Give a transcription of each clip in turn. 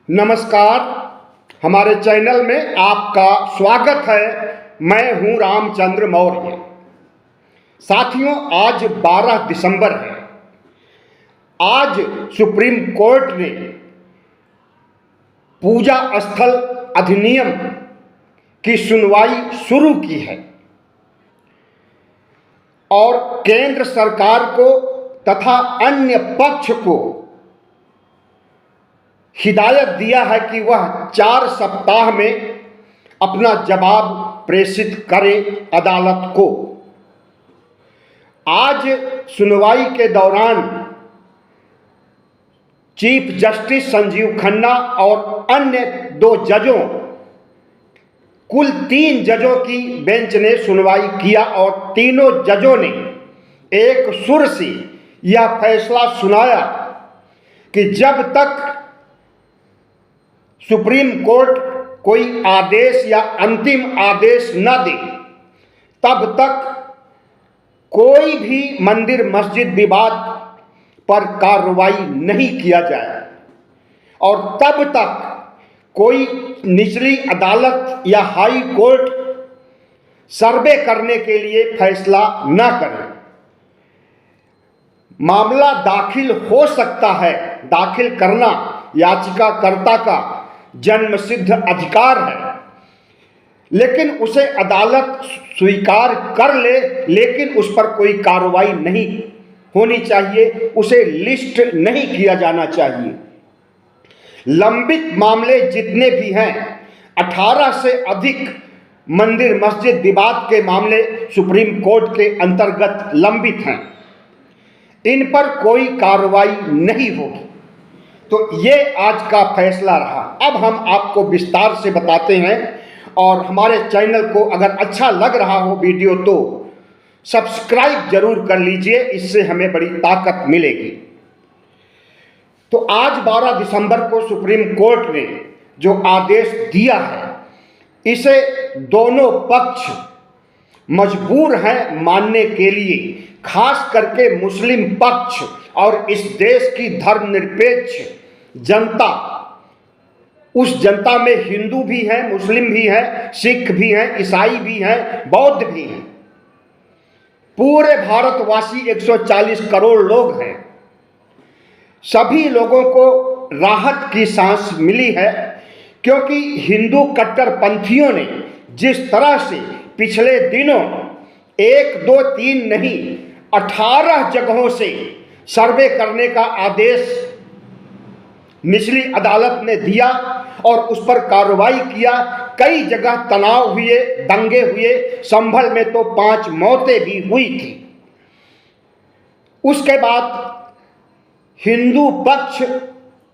नमस्कार। हमारे चैनल में आपका स्वागत है। मैं हूं रामचंद्र मौर्य। साथियों, आज 12 दिसंबर है। आज सुप्रीम कोर्ट ने पूजा स्थल अधिनियम की सुनवाई शुरू की है और केंद्र सरकार को तथा अन्य पक्ष को हिदायत दिया है कि वह 4 सप्ताह में अपना जवाब प्रेषित करे अदालत को। आज सुनवाई के दौरान चीफ जस्टिस संजीव खन्ना और अन्य 2 जजों, कुल 3 जजों की बेंच ने सुनवाई किया और तीनों जजों ने एक सुर से यह फैसला सुनाया कि जब तक सुप्रीम कोर्ट कोई आदेश या अंतिम आदेश न दे, तब तक कोई भी मंदिर मस्जिद विवाद पर कार्रवाई नहीं किया जाए और तब तक कोई निचली अदालत या हाई कोर्ट सर्वे करने के लिए फैसला न करे। मामला दाखिल हो सकता है। दाखिल करना याचिकाकर्ता का जन्मसिद्ध अधिकार है, लेकिन उसे अदालत स्वीकार कर ले, लेकिन उस पर कोई कार्रवाई नहीं होनी चाहिए, उसे लिस्ट नहीं किया जाना चाहिए। लंबित मामले जितने भी हैं, 18 से अधिक मंदिर मस्जिद विवाद के मामले सुप्रीम कोर्ट के अंतर्गत लंबित हैं। इन पर कोई कार्रवाई नहीं होगी। तो ये आज का फैसला रहा। अब हम आपको विस्तार से बताते हैं और हमारे चैनल को अगर अच्छा लग रहा हो वीडियो तो सब्सक्राइब जरूर कर लीजिए, इससे हमें बड़ी ताकत मिलेगी। तो आज 12 दिसंबर को सुप्रीम कोर्ट ने जो आदेश दिया है, इसे दोनों पक्ष मजबूर हैं मानने के लिए, खास करके मुस्लिम पक्ष और इस देश की धर्मनिरपेक्ष जनता। उस जनता में हिंदू भी हैं, मुस्लिम भी हैं, सिख भी हैं, ईसाई भी हैं, बौद्ध भी हैं। पूरे भारतवासी 140 करोड़ लोग हैं। सभी लोगों को राहत की सांस मिली है, क्योंकि हिंदू कट्टरपंथियों ने जिस तरह से पिछले दिनों 1, 2, 3 नहीं 18 जगहों से सर्वे करने का आदेश निचली अदालत ने दिया और उस पर कार्रवाई किया। कई जगह तनाव हुए, दंगे हुए, संभल में तो 5 मौतें भी हुई थी। उसके बाद हिंदू पक्ष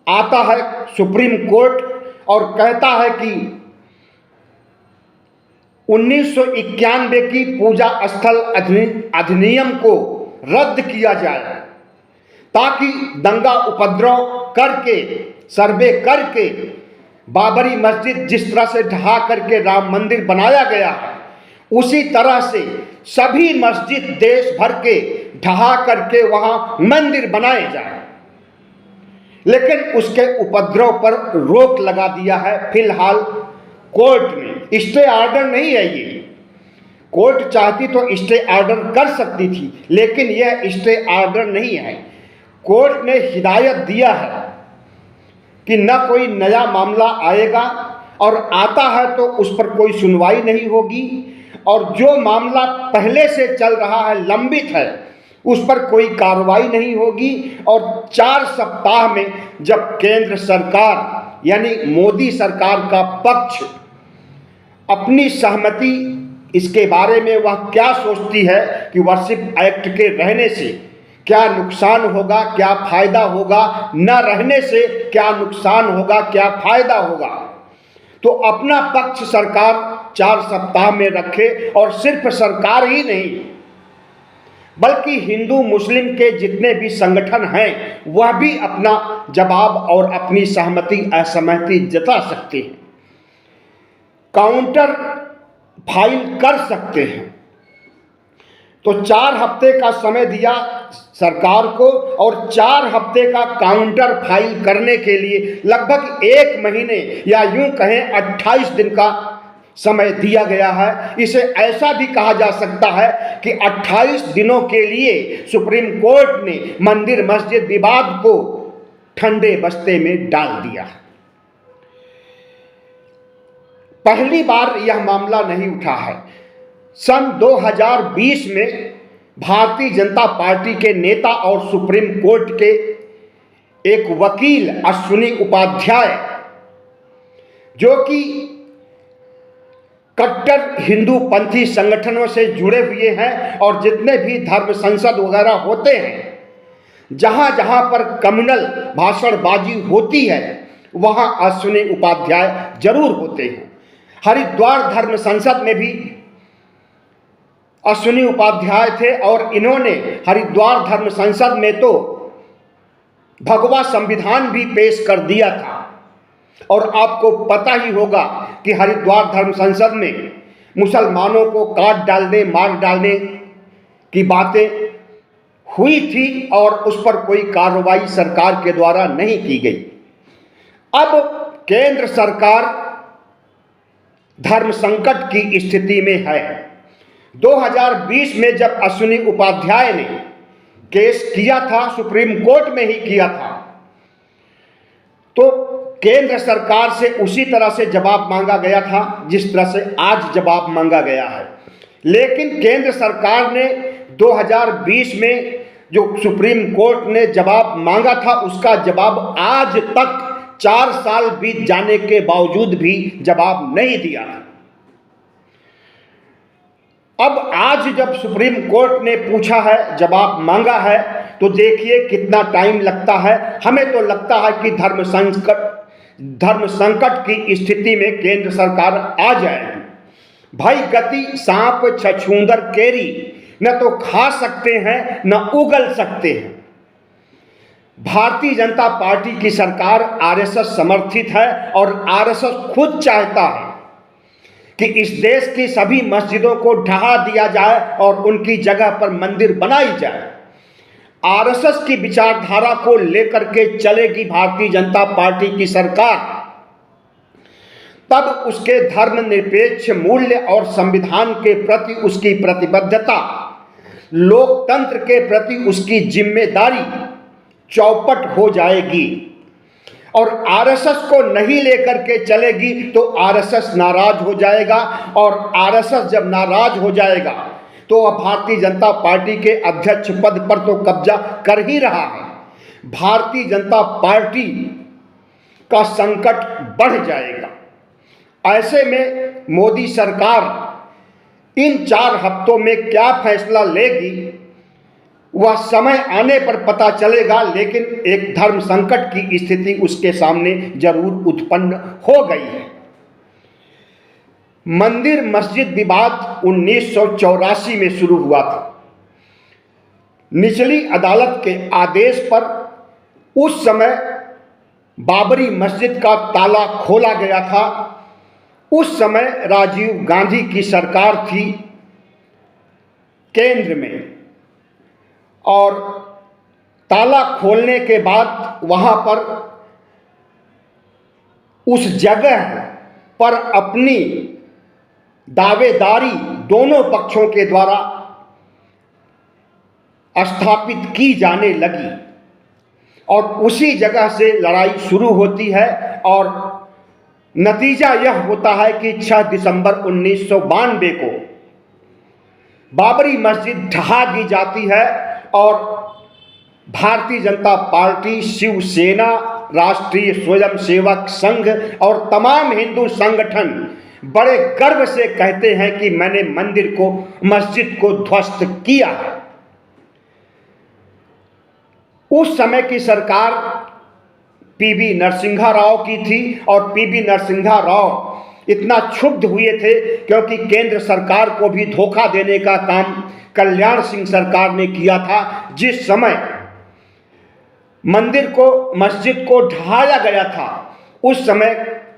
आता है सुप्रीम कोर्ट और कहता है कि 1991 की पूजा स्थल अधिनियम को रद्द किया जाए, ताकि दंगा उपद्रव करके, सर्वे करके, बाबरी मस्जिद जिस तरह से ढहा करके राम मंदिर बनाया गया है, उसी तरह से सभी मस्जिद देश भर के ढहा करके वहां मंदिर बनाए जाए। लेकिन उसके उपद्रव पर रोक लगा दिया है फिलहाल कोर्ट ने। स्टे ऑर्डर नहीं है ये। कोर्ट चाहती तो स्टे ऑर्डर कर सकती थी, लेकिन यह स्टे ऑर्डर नहीं है। कोर्ट ने हिदायत दिया है कि न कोई नया मामला आएगा और आता है तो उस पर कोई सुनवाई नहीं होगी, और जो मामला पहले से चल रहा है, लंबित है, उस पर कोई कार्रवाई नहीं होगी। और 4 सप्ताह में जब केंद्र सरकार यानी मोदी सरकार का पक्ष अपनी सहमति इसके बारे में वह क्या सोचती है कि वर्शिप एक्ट के रहने से क्या नुकसान होगा, क्या फायदा होगा, न रहने से क्या नुकसान होगा, क्या फायदा होगा, तो अपना पक्ष सरकार 4 सप्ताह में रखे। और सिर्फ सरकार ही नहीं, बल्कि हिंदू मुस्लिम के जितने भी संगठन हैं, वह भी अपना जवाब और अपनी सहमति असहमति जता सकते हैं, काउंटर फाइल कर सकते हैं। तो 4 हफ्ते का समय दिया सरकार को और 4 हफ्ते का काउंटर फाइल करने के लिए लगभग 1 महीने या यूं कहें 28 दिन का समय दिया गया है। इसे ऐसा भी कहा जा सकता है कि 28 दिनों के लिए सुप्रीम कोर्ट ने मंदिर मस्जिद विवाद को ठंडे बस्ते में डाल दिया। पहली बार यह मामला नहीं उठा है। सन 2020 में भारतीय जनता पार्टी के नेता और सुप्रीम कोर्ट के एक वकील अश्विनी उपाध्याय, जो कि कट्टर हिंदू पंथी संगठनों से जुड़े हुए हैं और जितने भी धर्म संसद वगैरह होते हैं, जहां जहां पर कम्युनल भाषणबाजी होती है वहां अश्विनी उपाध्याय जरूर होते हैं। हरिद्वार धर्म संसद में भी अश्विनी उपाध्याय थे और इन्होंने हरिद्वार धर्म संसद में तो भगवा संविधान भी पेश कर दिया था। और आपको पता ही होगा कि हरिद्वार धर्म संसद में मुसलमानों को काट डालने मार डालने की बातें हुई थी और उस पर कोई कार्रवाई सरकार के द्वारा नहीं की गई। अब केंद्र सरकार धर्म संकट की स्थिति में है। 2020 में जब अश्विनी उपाध्याय ने केस किया था, सुप्रीम कोर्ट में ही किया था, तो केंद्र सरकार से उसी तरह से जवाब मांगा गया था जिस तरह से आज जवाब मांगा गया है। लेकिन केंद्र सरकार ने 2020 में जो सुप्रीम कोर्ट ने जवाब मांगा था उसका जवाब आज तक 4 साल बीत जाने के बावजूद भी जवाब नहीं दिया। अब आज जब सुप्रीम कोर्ट ने पूछा है, जवाब मांगा है, तो देखिए कितना टाइम लगता है। हमें तो लगता है कि धर्म संकट की स्थिति में केंद्र सरकार आ जाएगी। भाई गति सांप छछूंदर केरी, न तो खा सकते हैं न उगल सकते हैं। भारतीय जनता पार्टी की सरकार आरएसएस समर्थित है और आरएसएस खुद चाहता है कि इस देश की सभी मस्जिदों को ढहा दिया जाए और उनकी जगह पर मंदिर बनाई जाए। आरएसएस की विचारधारा को लेकर के चलेगी भारतीय जनता पार्टी की सरकार, तब उसके धर्मनिरपेक्ष मूल्य और संविधान के प्रति उसकी प्रतिबद्धता, लोकतंत्र के प्रति उसकी जिम्मेदारी चौपट हो जाएगी। और आरएसएस को नहीं लेकर के चलेगी तो आरएसएस नाराज हो जाएगा और आरएसएस जब नाराज हो जाएगा तो वह भारतीय जनता पार्टी के अध्यक्ष पद पर तो कब्जा कर ही रहा है। भारतीय जनता पार्टी का संकट बढ़ जाएगा। ऐसे में मोदी सरकार इन 4 हफ्तों में क्या फैसला लेगी वह समय आने पर पता चलेगा, लेकिन एक धर्म संकट की स्थिति उसके सामने जरूर उत्पन्न हो गई है। मंदिर मस्जिद विवाद 1984 में शुरू हुआ था। निचली अदालत के आदेश पर उस समय बाबरी मस्जिद का ताला खोला गया था। उस समय राजीव गांधी की सरकार थी केंद्र में और ताला खोलने के बाद वहां पर उस जगह पर अपनी दावेदारी दोनों पक्षों के द्वारा स्थापित की जाने लगी और उसी जगह से लड़ाई शुरू होती है और नतीजा यह होता है कि 6 दिसंबर 1992 को बाबरी मस्जिद ढहा दी जाती है और भारतीय जनता पार्टी, शिवसेना, राष्ट्रीय स्वयंसेवक संघ और तमाम हिंदू संगठन बड़े गर्व से कहते हैं कि मैंने मस्जिद को ध्वस्त किया है। उस समय की सरकार पीवी नरसिम्हा राव की थी और पीवी नरसिम्हा राव इतना क्षुब्ध हुए थे क्योंकि केंद्र सरकार को भी धोखा देने का काम कल्याण सिंह सरकार ने किया था। जिस समय मस्जिद को ढहाया गया था उस समय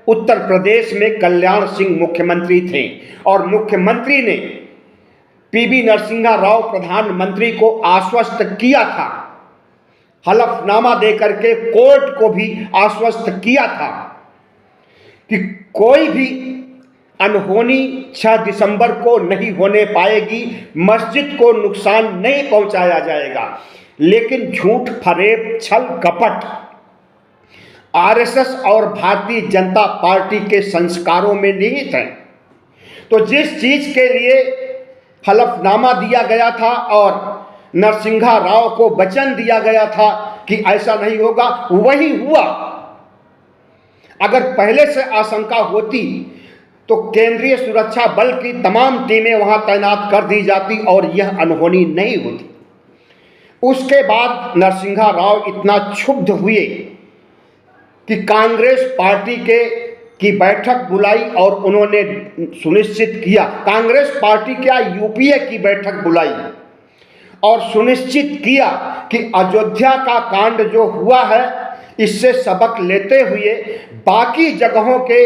उत्तर प्रदेश में कल्याण सिंह मुख्यमंत्री थे और मुख्यमंत्री ने पीवी नरसिम्हा राव प्रधानमंत्री को आश्वस्त किया था, हलफनामा देकर के कोर्ट को भी आश्वस्त किया था कि कोई भी अनहोनी 6 दिसंबर को नहीं होने पाएगी, मस्जिद को नुकसान नहीं पहुंचाया जाएगा। लेकिन झूठ, फरेब, छल कपट आरएसएस और भारतीय जनता पार्टी के संस्कारों में निहित है। तो जिस चीज के लिए हलफनामा दिया गया था और नरसिम्हा राव को वचन दिया गया था कि ऐसा नहीं होगा, वही हुआ। अगर पहले से आशंका होती तो केंद्रीय सुरक्षा बल की तमाम टीमें वहां तैनात कर दी जाती और यह अनहोनी नहीं होती। उसके बाद नरसिम्हा राव इतना क्षुब्ध हुए कि कांग्रेस पार्टी की बैठक बुलाई और उन्होंने सुनिश्चित किया, कांग्रेस पार्टी क्या यूपीए की बैठक बुलाई और सुनिश्चित किया कि अयोध्या का कांड जो हुआ है इससे सबक लेते हुए बाकी जगहों के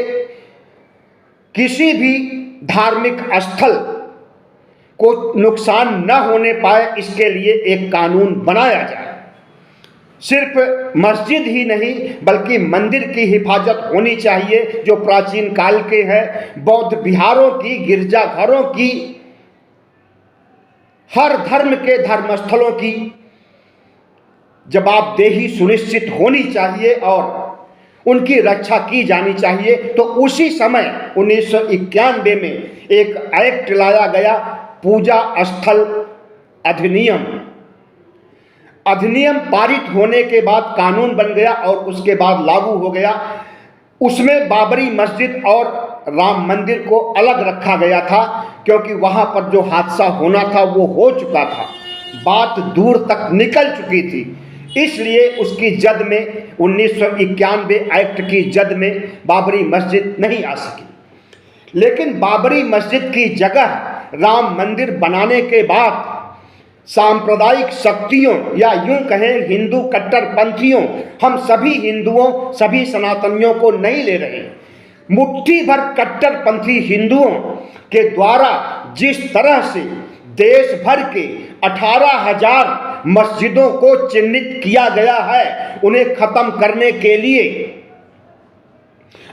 किसी भी धार्मिक स्थल को नुकसान न होने पाए, इसके लिए एक कानून बनाया जाए। सिर्फ मस्जिद ही नहीं बल्कि मंदिर की हिफाजत होनी चाहिए जो प्राचीन काल के हैं, बौद्ध विहारों की, गिरजाघरों की, हर धर्म के धर्मस्थलों की जवाबदेही सुनिश्चित होनी चाहिए और उनकी रक्षा की जानी चाहिए। तो उसी समय 1991 में एक एक्ट लाया गया, पूजा स्थल अधिनियम। अधिनियम पारित होने के बाद कानून बन गया और उसके बाद लागू हो गया। उसमें बाबरी मस्जिद और राम मंदिर को अलग रखा गया था क्योंकि वहां पर जो हादसा होना था वो हो चुका था, बात दूर तक निकल चुकी थी। इसलिए उसकी जद में 1991 एक्ट की जद में बाबरी मस्जिद नहीं आ सकी। लेकिन बाबरी मस्जिद की जगह राम मंदिर बनाने के बाद सांप्रदायिक शक्तियों या यूं कहें हिंदू कट्टरपंथियों, हम सभी हिंदुओं, सभी सनातनियों को नहीं ले रहे, मुट्ठी भर कट्टरपंथी हिंदुओं के द्वारा जिस तरह से देश भर के 18,000 मस्जिदों को चिन्हित किया गया है उन्हें खत्म करने के लिए,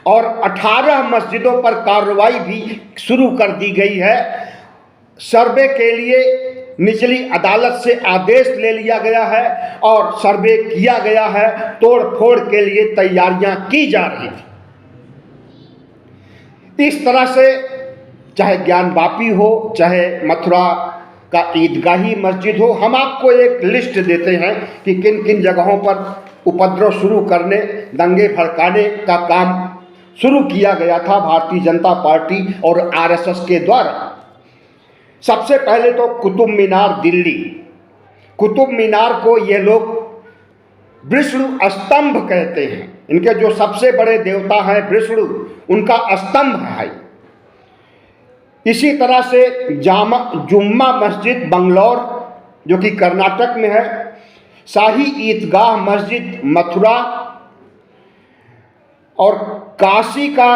और 18 मस्जिदों पर कार्रवाई भी शुरू कर दी गई है। सर्वे के लिए निचली अदालत से आदेश ले लिया गया है और सर्वे किया गया है, तोड़ फोड़ के लिए तैयारियां की जा रही थी। इस तरह से चाहे ज्ञानवापी हो, चाहे मथुरा का ईदगाही मस्जिद हो, हम आपको एक लिस्ट देते हैं कि किन किन जगहों पर उपद्रव शुरू करने, दंगे भड़काने का काम शुरू किया गया था भारतीय जनता पार्टी और आरएसएस के द्वारा। सबसे पहले तो कुतुब मीनार दिल्ली। कुतुब मीनार को ये लोग विष्णु स्तंभ कहते हैं। इनके जो सबसे बड़े देवता हैं विष्णु, उनका स्तंभ है। इसी तरह से जुम्मा मस्जिद बंगलौर जो कि कर्नाटक में है, शाही ईदगाह मस्जिद मथुरा और काशी का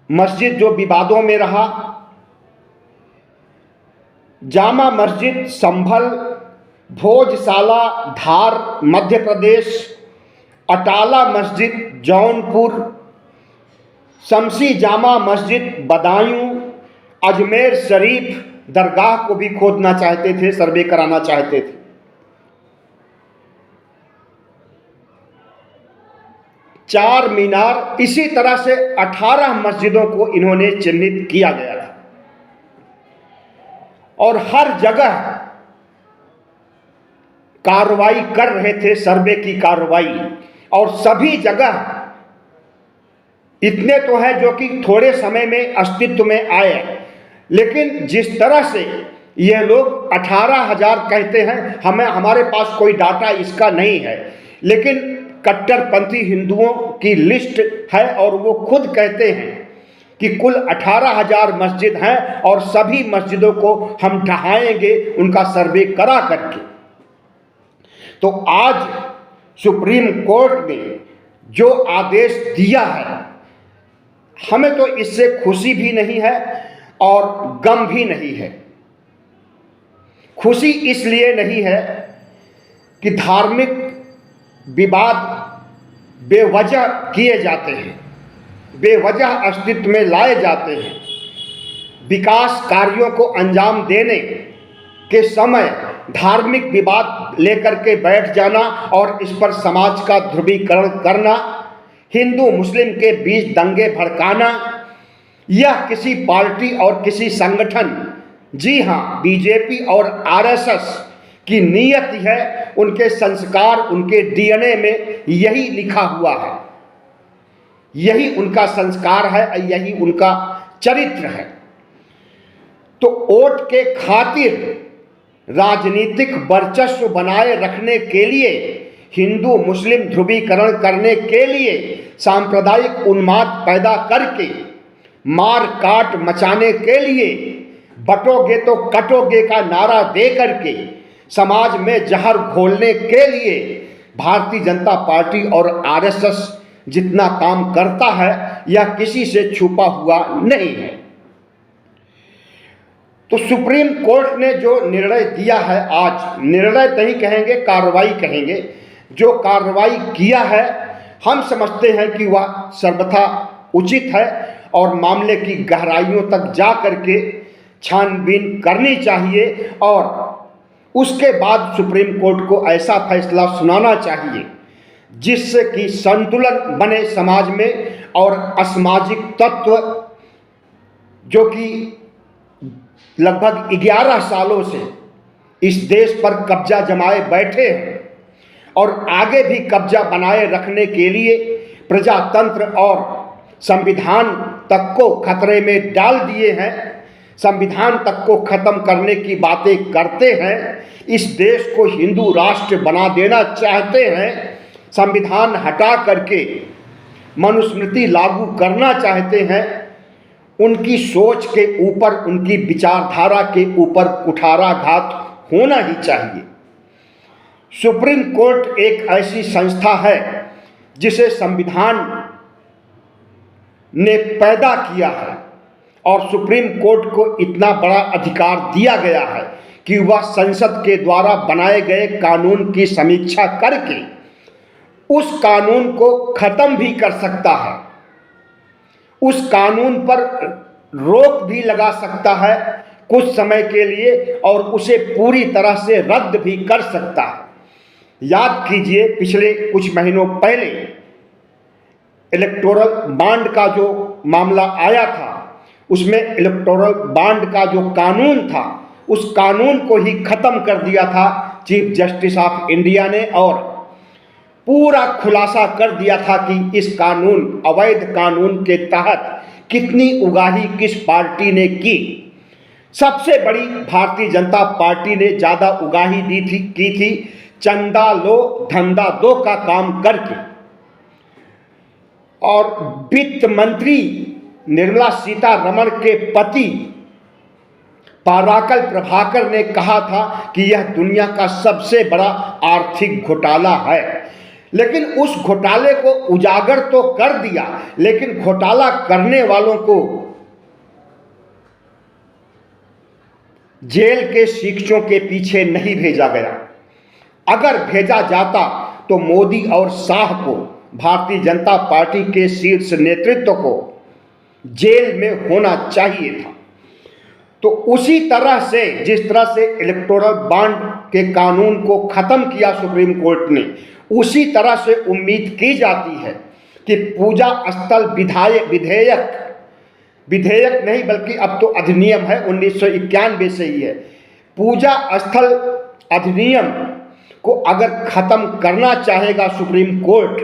मस्जिद जो विवादों में रहा, जामा मस्जिद संभल, भोजशाला धार मध्य प्रदेश, अटाला मस्जिद जौनपुर, शमसी जामा मस्जिद बदायूं, अजमेर शरीफ दरगाह को भी खोदना चाहते थे, सर्वे कराना चाहते थे। चार मीनार, इसी तरह से 18 मस्जिदों को इन्होंने चिन्हित किया गया था और हर जगह कार्रवाई कर रहे थे, सर्वे की कार्रवाई। और सभी जगह इतने तो हैं जो कि थोड़े समय में अस्तित्व में आए, लेकिन जिस तरह से ये लोग 18,000 कहते हैं, हमारे पास कोई डाटा इसका नहीं है, लेकिन कट्टरपंथी हिंदुओं की लिस्ट है और वो खुद कहते हैं कि कुल 18,000 मस्जिद हैं और सभी मस्जिदों को हम ढहाएंगे उनका सर्वे करा करके। तो आज सुप्रीम कोर्ट ने जो आदेश दिया है हमें तो इससे खुशी भी नहीं है और गम भी नहीं है। खुशी इसलिए नहीं है कि धार्मिक विवाद बेवजह किए जाते हैं, बेवजह अस्तित्व में लाए जाते हैं। विकास कार्यों को अंजाम देने के समय धार्मिक विवाद लेकर के बैठ जाना और इस पर समाज का ध्रुवीकरण करना, हिंदू मुस्लिम के बीच दंगे भड़काना, यह किसी पार्टी और किसी संगठन, जी हाँ बीजेपी और आरएसएस की नीयत है, उनके संस्कार, उनके डीएनए में यही लिखा हुआ है, यही उनका संस्कार है, यही उनका चरित्र है। तो वोट के खातिर राजनीतिक वर्चस्व बनाए रखने के लिए, हिंदू मुस्लिम ध्रुवीकरण करने के लिए, सांप्रदायिक उन्माद पैदा करके मार काट मचाने के लिए, बटोगे तो कटोगे का नारा दे करके समाज में जहर घोलने के लिए भारतीय जनता पार्टी और आरएसएस जितना काम करता है यह किसी से छुपा हुआ नहीं है। तो सुप्रीम कोर्ट ने जो निर्णय दिया है, आज निर्णय नहीं कहेंगे, कार्रवाई कहेंगे, जो कार्रवाई किया है हम समझते हैं कि वह सर्वथा उचित है और मामले की गहराइयों तक जा करके छानबीन करनी चाहिए और उसके बाद सुप्रीम कोर्ट को ऐसा फैसला सुनाना चाहिए जिससे कि संतुलन बने समाज में और असामाजिक तत्व जो कि लगभग 11 सालों से इस देश पर कब्जा जमाए बैठे हैं और आगे भी कब्जा बनाए रखने के लिए प्रजातंत्र और संविधान तक को खतरे में डाल दिए हैं, संविधान तक को खत्म करने की बातें करते हैं, इस देश को हिंदू राष्ट्र बना देना चाहते हैं, संविधान हटा करके मनुस्मृति लागू करना चाहते हैं, उनकी सोच के ऊपर, उनकी विचारधारा के ऊपर कुठाराघात होना ही चाहिए। सुप्रीम कोर्ट एक ऐसी संस्था है जिसे संविधान ने पैदा किया है और सुप्रीम कोर्ट को इतना बड़ा अधिकार दिया गया है कि वह संसद के द्वारा बनाए गए कानून की समीक्षा करके उस कानून को खत्म भी कर सकता है, उस कानून पर रोक भी लगा सकता है कुछ समय के लिए और उसे पूरी तरह से रद्द भी कर सकता है। याद कीजिए पिछले कुछ महीनों पहले इलेक्टोरल बॉन्ड का जो मामला आया था, उसमें इलेक्टोरल बॉन्ड का जो कानून था उस कानून को ही खत्म कर दिया था चीफ जस्टिस ऑफ इंडिया ने और पूरा खुलासा कर दिया था कि इस कानून, अवैध कानून के तहत कितनी उगाही किस पार्टी ने की। सबसे बड़ी भारतीय जनता पार्टी ने ज़्यादा उगाही की थी चंदा लो धंधा दो का काम करके। और वित्त मंत्री निर्मला सीतारमण के पति पाराकल प्रभाकर ने कहा था कि यह दुनिया का सबसे बड़ा आर्थिक घोटाला है, लेकिन उस घोटाले को उजागर तो कर दिया, लेकिन घोटाला करने वालों को जेल के शिक्षों के पीछे नहीं भेजा गया। अगर भेजा जाता तो मोदी और शाह को, भारतीय जनता पार्टी के शीर्ष नेतृत्व को जेल में होना चाहिए था। तो उसी तरह से जिस तरह से इलेक्टोरल बॉन्ड के कानून को खत्म किया सुप्रीम कोर्ट ने, उसी तरह से उम्मीद की जाती है कि पूजा स्थल विधेयक नहीं बल्कि अब तो अधिनियम है, 1991 से ही है। पूजा स्थल अधिनियम को अगर खत्म करना चाहेगा सुप्रीम कोर्ट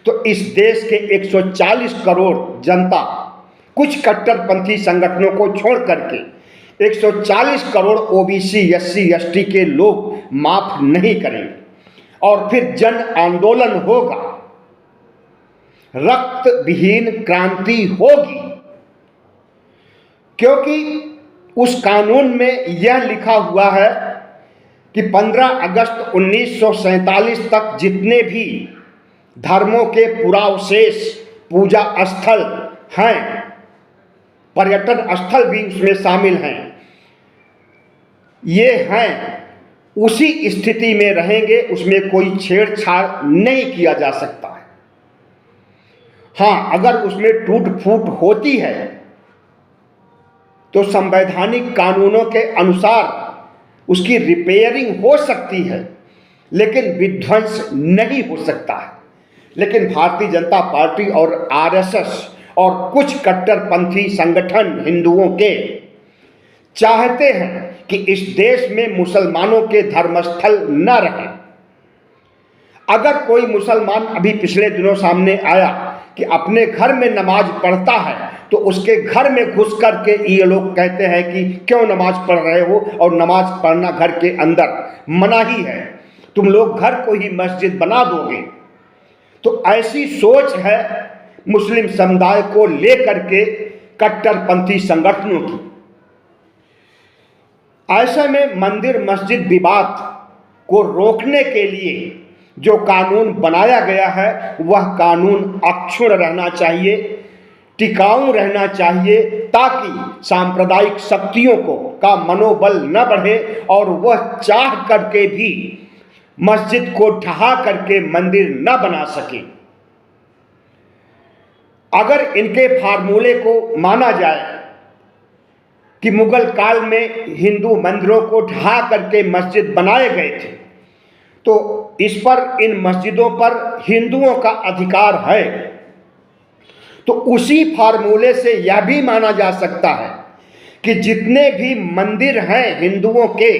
तो इस देश के 140 करोड़ जनता, कुछ कट्टरपंथी संगठनों को छोड़ करके 140 करोड़ ओबीसी एससी एसटी के लोग माफ नहीं करेंगे और फिर जन आंदोलन होगा, रक्त विहीन क्रांति होगी, क्योंकि उस कानून में यह लिखा हुआ है कि 15 अगस्त 1947 तक जितने भी धर्मों के पुरावशेष, पूजा स्थल हैं, पर्यटन स्थल भी उसमें शामिल हैं, ये हैं, उसी स्थिति में रहेंगे, उसमें कोई छेड़छाड़ नहीं किया जा सकता है। हाँ, अगर उसमें टूट फूट होती है तो संवैधानिक कानूनों के अनुसार उसकी रिपेयरिंग हो सकती है, लेकिन विध्वंस नहीं हो सकता है। लेकिन भारतीय जनता पार्टी और आरएसएस और कुछ कट्टरपंथी संगठन हिंदुओं के चाहते हैं कि इस देश में मुसलमानों के धर्मस्थल न रहे। अगर कोई मुसलमान अभी पिछले दिनों सामने आया कि अपने घर में नमाज पढ़ता है, तो उसके घर में घुस करके ये लोग कहते हैं कि क्यों नमाज पढ़ रहे हो, और नमाज पढ़ना घर के अंदर मनाही है, तुम लोग घर को ही मस्जिद बना दोगे। तो ऐसी सोच है मुस्लिम समुदाय को लेकर के कट्टरपंथी संगठनों की। ऐसे में मंदिर मस्जिद विवाद को रोकने के लिए जो कानून बनाया गया है वह कानून अक्षुण्ण रहना चाहिए, टिकाऊ रहना चाहिए, ताकि सांप्रदायिक शक्तियों का मनोबल न बढ़े और वह चाह करके भी मस्जिद को ढहा करके मंदिर न बना सके। अगर इनके फार्मूले को माना जाए कि मुगल काल में हिंदू मंदिरों को ढहा करके मस्जिद बनाए गए थे, तो इस पर, इन मस्जिदों पर हिंदुओं का अधिकार है, तो उसी फार्मूले से यह भी माना जा सकता है कि जितने भी मंदिर हैं हिंदुओं के,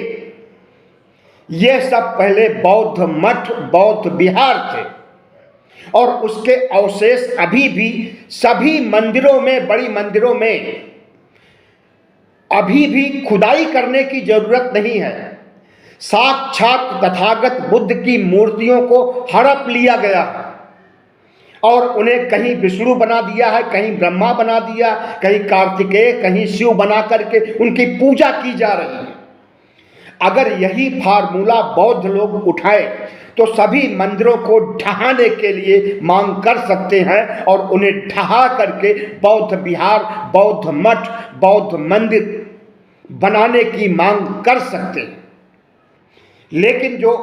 ये सब पहले बौद्ध मठ, बौद्ध विहार थे, और उसके अवशेष अभी भी सभी मंदिरों में, बड़ी मंदिरों में अभी भी खुदाई करने की जरूरत नहीं है। साक्षात तथागत बुद्ध की मूर्तियों को हड़प लिया गया है और उन्हें कहीं विष्णु बना दिया है, कहीं ब्रह्मा बना दिया, कहीं कार्तिकेय, कहीं शिव बना करके उनकी पूजा की जा रही है। अगर यही फार्मूला बौद्ध लोग उठाए तो सभी मंदिरों को ढहाने के लिए मांग कर सकते हैं और उन्हें ढहा करके बौद्ध विहार, बौद्ध मठ, बौद्ध मंदिर बनाने की मांग कर सकते हैं। लेकिन जो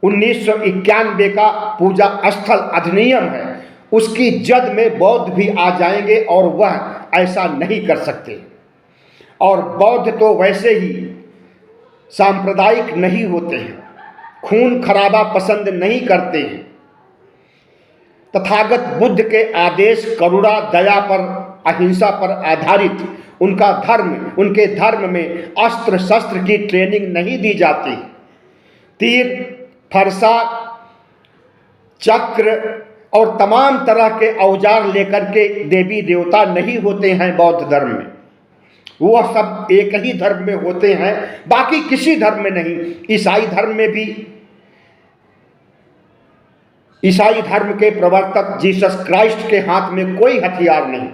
1991 का पूजा स्थल अधिनियम है, उसकी जद में बौद्ध भी आ जाएंगे और वह ऐसा नहीं कर सकते। और बौद्ध तो वैसे ही सांप्रदायिक नहीं होते हैं, खून खराबा पसंद नहीं करते हैं। तथागत बुद्ध के आदेश करुणा, दया पर, अहिंसा पर आधारित उनका धर्म, उनके धर्म में अस्त्र शस्त्र की ट्रेनिंग नहीं दी जाती। तीर, फरसा, चक्र और तमाम तरह के औजार लेकर के देवी देवता नहीं होते हैं बौद्ध धर्म में। वह सब एक ही धर्म में होते हैं, बाकी किसी धर्म में नहीं। ईसाई धर्म में भी ईसाई धर्म के प्रवर्तक जीसस क्राइस्ट के हाथ में कोई हथियार नहीं।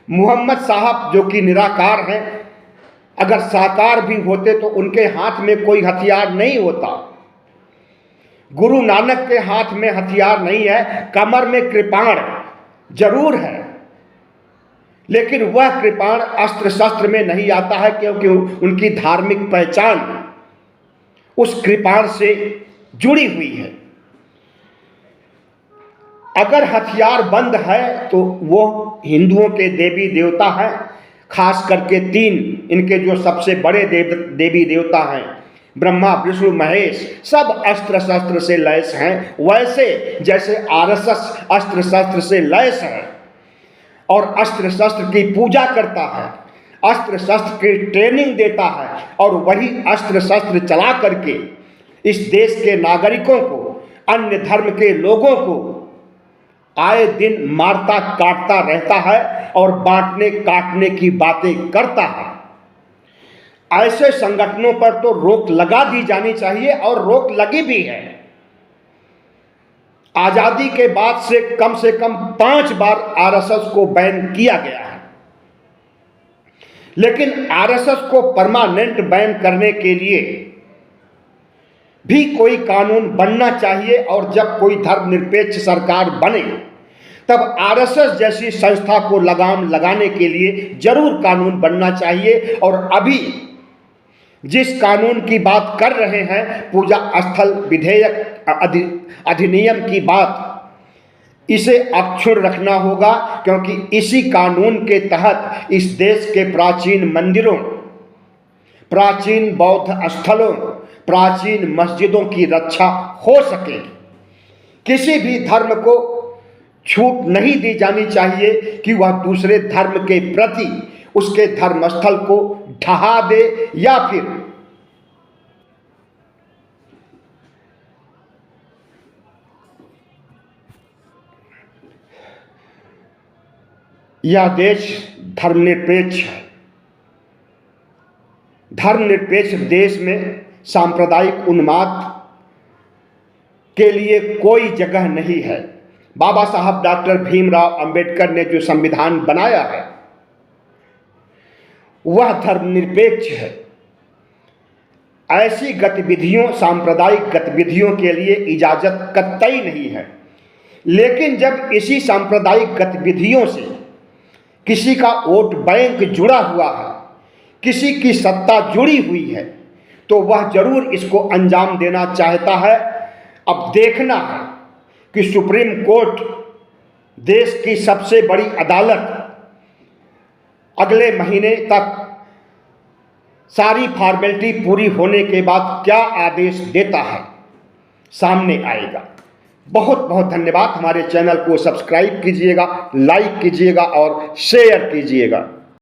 मुहम्मद साहब जो कि निराकार हैं, अगर साकार भी होते तो उनके हाथ में कोई हथियार नहीं होता। गुरु नानक के हाथ में हथियार नहीं है, कमर में कृपाण जरूर है, लेकिन वह कृपाण अस्त्र शस्त्र में नहीं आता है, क्योंकि उनकी धार्मिक पहचान उस कृपाण से जुड़ी हुई है। अगर हथियार बंद है तो वो हिंदुओं के देवी देवता हैं, खास करके 3 इनके जो सबसे बड़े देवी देवता हैं, ब्रह्मा, विष्णु, महेश, सब अस्त्र शस्त्र से लैस हैं, वैसे जैसे आरएसएस अस्त्र शस्त्र से लैस है और अस्त्र शस्त्र की पूजा करता है, अस्त्र शस्त्र की ट्रेनिंग देता है, और वही अस्त्र शस्त्र चला करके इस देश के नागरिकों को, अन्य धर्म के लोगों को आए दिन मारता काटता रहता है और बांटने काटने की बातें करता है। ऐसे संगठनों पर तो रोक लगा दी जानी चाहिए और रोक लगी भी है। आजादी के बाद से कम 5 बार आरएसएस को बैन किया गया है, लेकिन आरएसएस को परमानेंट बैन करने के लिए भी कोई कानून बनना चाहिए। और जब कोई धर्मनिरपेक्ष सरकार बने तब आरएसएस जैसी संस्था को लगाम लगाने के लिए जरूर कानून बनना चाहिए। और अभी जिस कानून की बात कर रहे हैं, पूजा स्थल विधेयक अधिनियम की बात, इसे अक्षुण्ण रखना होगा, क्योंकि इसी कानून के तहत इस देश के प्राचीन मंदिरों, प्राचीन बौद्ध स्थलों, प्राचीन मस्जिदों की रक्षा हो सकेगी। किसी भी धर्म को छूट नहीं दी जानी चाहिए कि वह दूसरे धर्म के प्रति उसके धर्मस्थल को ढहा दे या फिर यह देश धर्मनिरपेक्ष है। धर्मनिरपेक्ष देश में सांप्रदायिक उन्माद के लिए कोई जगह नहीं है। बाबा साहब डॉक्टर भीमराव अंबेडकर ने जो संविधान बनाया है वह धर्मनिरपेक्ष है। ऐसी गतिविधियों, सांप्रदायिक गतिविधियों के लिए इजाजत कतई नहीं है। लेकिन जब इसी सांप्रदायिक गतिविधियों से किसी का वोट बैंक जुड़ा हुआ है, किसी की सत्ता जुड़ी हुई है, तो वह जरूर इसको अंजाम देना चाहता है। अब देखना है कि सुप्रीम कोर्ट, देश की सबसे बड़ी अदालत, अगले महीने तक सारी फॉर्मेलिटी पूरी होने के बाद क्या आदेश देता है, सामने आएगा। बहुत बहुत धन्यवाद। हमारे चैनल को सब्सक्राइब कीजिएगा, लाइक कीजिएगा और शेयर कीजिएगा।